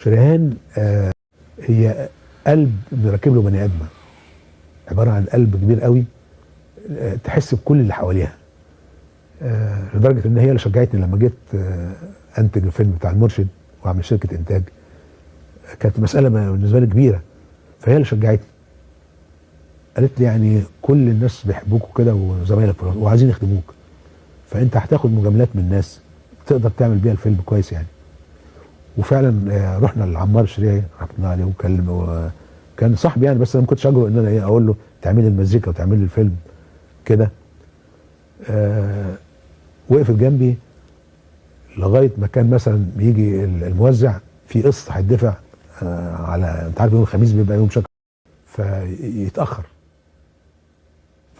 شريهان هي قلب مركب له بني ادمه، عباره عن قلب كبير قوي، تحس بكل اللي حواليها، لدرجه ان هي اللي شجعتني لما جيت انتج الفيلم بتاع المرشد واعمل شركه انتاج. كانت مساله بالنسبه لي كبيره، فهي اللي شجعتني. قالت لي يعني كل الناس بيحبوك وكده وزمايلك وعايزين يخدموك، فانت هتاخد مجاملات من الناس تقدر تعمل بيها الفيلم كويس يعني. وفعلا رحنا لعمار الشريعي رحنا عليه وكلم، كان صاحبي يعني، بس انا ما كنتش اجرؤ ان انا اقول له تعمل لي المزيكا وتعمل لي الفيلم كده. وقفت جنبي لغايه ما كان مثلا يجي الموزع في قسط هيدفع على، انت عارف يوم الخميس بيبقى يوم شكل، فيتاخر.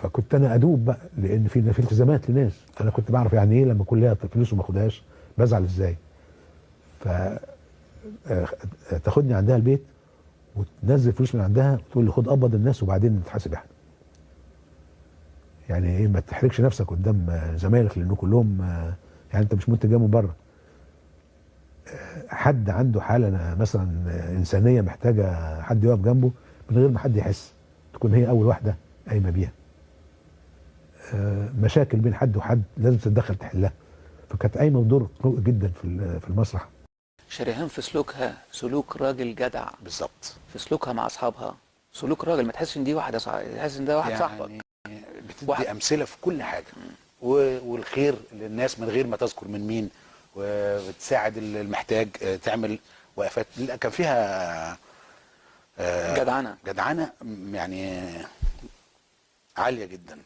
فكنت انا ادوب بقى، لان في التزامات لناس، انا كنت بعرف يعني ايه لما يكون ليها فلوس وما اخدهاش بزعل ازاي. ف تاخدني عندها البيت وتنزل فلوس من عندها وتقول لي خد قبض الناس وبعدين نتحاسب احنا. يعني ايه، ما تحرجش نفسك قدام زمايلك لانه كلهم يعني انت مش منتج جاي من بره. حد عنده حاله مثلا انسانيه محتاجه حد يقف جنبه من غير ما حد يحس، تكون هي اول واحده قايمه بيها. مشاكل بين حد وحد لازم تتدخل تحلها، فكانت قايمه بدور قوي جدا في المسرح. شريهان في سلوكها سلوك راجل جدع بالظبط. في سلوكها مع اصحابها سلوك راجل، ما تحسش ان دي واحده تحس ان ده واحد صاحبك. بتدي امثله في كل حاجه، والخير للناس من غير ما تذكر من مين، وبتساعد المحتاج، تعمل وقفات كان فيها جدعنه جدعنه يعني عاليه جدا.